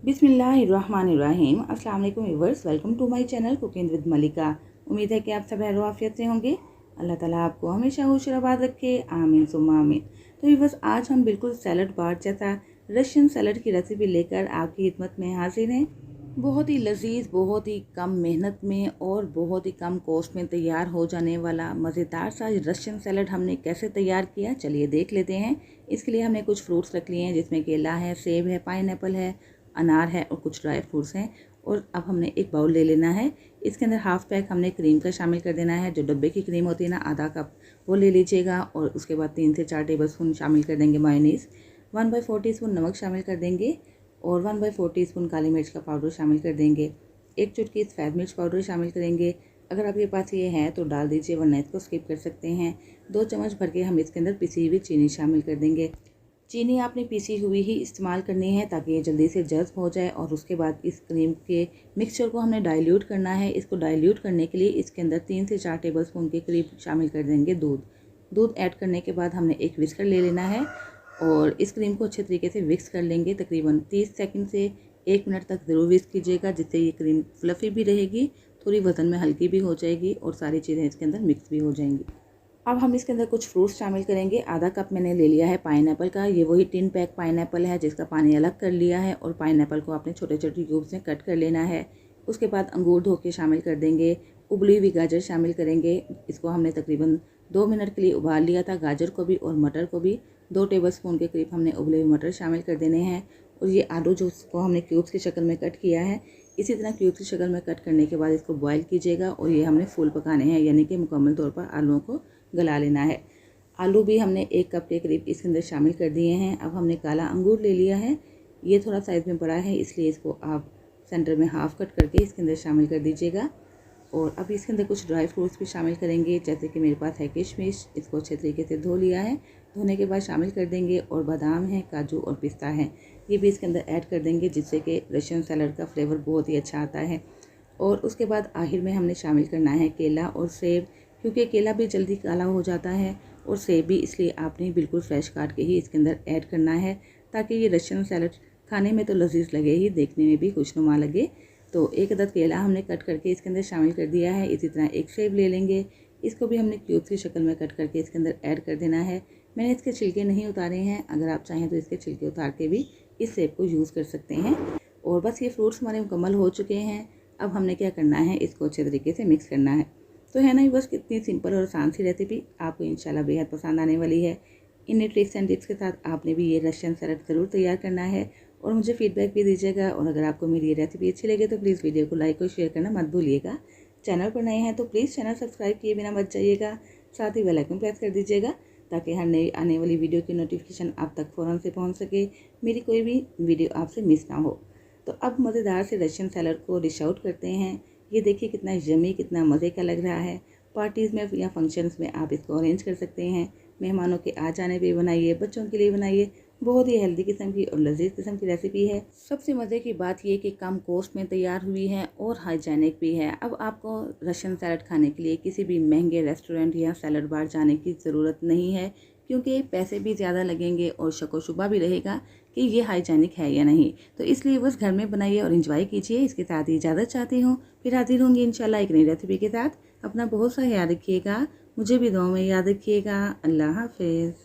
बिस्मिल्लाहिर्रहमानिर्रहीम। अस्सलाम वालेकुम viewers, welcome to my channel cooking with Malika. उम्मीद है कि आप सब खैर आफियत से होंगे। अल्लाह ताला आपको हमेशा खुश आबाद रखे, आमीन सुम्मा आमीन। तो व्यूअर्स, आज हम बिल्कुल सैलड बार जैसा रशियन सैलड की रेसिपी लेकर आपकी खिदमत में हाजिर हैं। बहुत ही लजीज, बहुत ही कम मेहनत में और बहुत ही कम कॉस्ट में तैयार हो जाने वाला मज़ेदार सा रशियन सैलड हमने कैसे तैयार किया, चलिए देख लेते हैं। इसके लिए हमने कुछ फ्रूट्स रख लिए हैं, जिसमें केला है, सेब है, पाइनएप्पल है, अनार है और कुछ ड्राई फ्रूट्स हैं। और अब हमने एक बाउल ले लेना है। इसके अंदर हाफ पैक हमने क्रीम का शामिल कर देना है। जो डब्बे की क्रीम होती है ना, आधा कप वो ले लीजिएगा। और उसके बाद 3 से 4 टेबल स्पून शामिल कर देंगे मायोनीज़। 1/4 टीस्पून नमक शामिल कर देंगे और 1/4 टीस्पून काली मिर्च का पाउडर शामिल कर देंगे। 1 चुटकी सफ़ेद मिर्च पाउडर शामिल करेंगे। अगर आपके पास ये है तो डाल दीजिए, वरना इसको स्किप कर सकते हैं। 2 चम्मच भर के हम इसके अंदर पिसी हुई चीनी शामिल कर देंगे। चीनी आपने पीसी हुई ही इस्तेमाल करनी है ताकि ये जल्दी से जज़्ब हो जाए। और उसके बाद इस क्रीम के मिक्सचर को हमने डाइल्यूट करना है। इसको डाइल्यूट करने के लिए इसके अंदर 3 से 4 टेबल स्पून के करीब शामिल कर देंगे दूध ऐड करने के बाद हमने एक विस्कर ले लेना है और इस क्रीम को अच्छे तरीके से विक्स कर लेंगे। तकरीबन 30 सेकंड से 1 मिनट तक ज़रूर विक्स कीजिएगा, जिससे ये क्रीम फ्लफ़ी भी रहेगी, थोड़ी वज़न में हल्की भी हो जाएगी और सारी चीज़ें इसके अंदर मिक्स भी हो जाएंगी। अब हम इसके अंदर कुछ फ्रूट्स शामिल करेंगे। आधा कप मैंने ले लिया है पाइनएप्पल का। ये वही टिन पैक पाइनएप्पल है जिसका पानी अलग कर लिया है। और पाइनएप्पल को आपने छोटे छोटे क्यूब्स में कट कर लेना है। उसके बाद अंगूर धो के शामिल कर देंगे। उबली हुई गाजर शामिल करेंगे। इसको हमने तकरीबन 2 मिनट के लिए उबाल लिया था। गाजर को भी और मटर को भी 2 टेबल स्पून के करीब हमने उबले हुए मटर शामिल कर देने हैं। और ये आलू जो उसको हमने क्यूब्स की शक्ल में कट किया है, इसी तरह क्यूब्स की शक्ल में कट करने के बाद इसको बॉयल कीजिएगा। और ये हमने फुल पकाने हैं, यानी कि मुकम्मल तौर पर आलूओं को गला लेना है। आलू भी हमने 1 कप के करीब इसके अंदर शामिल कर दिए हैं। अब हमने काला अंगूर ले लिया है। ये थोड़ा साइज़ में बड़ा है, इसलिए इसको आप सेंटर में हाफ़ कट करके इसके अंदर शामिल कर दीजिएगा। और अब इसके अंदर कुछ ड्राई फ्रूट्स भी शामिल करेंगे, जैसे कि मेरे पास है किशमिश। इसको अच्छे तरीके से धो लिया है। धोने के बाद शामिल कर देंगे। और बादाम है, काजू और पिस्ता है, ये भी इसके अंदर ऐड कर देंगे, जिससे कि रशियन सैलड का फ्लेवर बहुत ही अच्छा आता है। और उसके बाद आखिर में हमने शामिल करना है केला और सेब, क्योंकि केला भी जल्दी काला हो जाता है और सेब भी इसलिए आपने बिल्कुल फ्रेश काट के ही इसके अंदर ऐड करना है, ताकि ये रशियन सैलड खाने में तो लजीज लगे ही, देखने में भी खुशनुमा लगे। तो 1 अदद केला हमने कट करके इसके अंदर शामिल कर दिया है। इसी तरह एक सेब ले लेंगे, इसको भी हमने क्यूब्स की शक्ल में कट करके इसके अंदर ऐड कर देना है। मैंने इसके छिलके नहीं उतारे हैं, अगर आप चाहें तो इसके छिलके उतार के भी इस सेब को यूज़ कर सकते हैं। और बस ये फ्रूट्स हमारे मुकम्मल हो चुके हैं। अब हमने क्या करना है, इसको अच्छे तरीके से मिक्स करना है। तो है ना, बस कितनी सिंपल और आसान सी रेसिपी आपको इंशाल्लाह बेहद पसंद आने वाली है। इन ट्रिक्स एंड टिप्स के साथ आपने भी ये रशियन सैलड ज़रूर तैयार करना है और मुझे फीडबैक भी दीजिएगा। और अगर आपको मेरी ये रेसिपी अच्छी लगे तो प्लीज़ वीडियो को लाइक और शेयर करना मत भूलिएगा। चैनल पर नए हैं तो प्लीज़ चैनल सब्सक्राइब किए बिना मत जाइएगा। साथ ही बेल आइकन प्रेस कर दीजिएगा, ताकि हर नई आने वाली वीडियो की नोटिफिकेशन आप तक फ़ौरन से पहुँच सके, मेरी कोई भी वीडियो आपसे मिस ना हो। तो अब मज़ेदार से रशियन सैलड को डिश आउट करते हैं। ये देखिए कितना यम्मी, कितना मज़े का लग रहा है। पार्टीज़ में या फंक्शंस में आप इसको अरेंज कर सकते हैं। मेहमानों के आ जाने पे बनाइए, बच्चों के लिए बनाइए। बहुत ही हेल्दी किस्म की और लजीज किस्म की रेसिपी है। सबसे मज़े की बात ये कि कम कॉस्ट में तैयार हुई है और हाइजेनिक भी है। अब आपको रशियन सैलड खाने के लिए किसी भी महंगे रेस्टोरेंट या सैलड बार जाने की ज़रूरत नहीं है, क्योंकि पैसे भी ज़्यादा लगेंगे और शक व शुबा भी रहेगा कि ये हाइजेनिक है या नहीं। तो इसलिए बस घर में बनाइए और इंजॉय कीजिए। इसके साथ ही इजाज़त चाहती हूँ, फिर हाजिर होंगी इंशाल्लाह एक नई रेसिपी के साथ। अपना बहुत सा ख्याल रखिएगा, मुझे भी दुआ में याद रखिएगा। अल्लाह हाफिज़।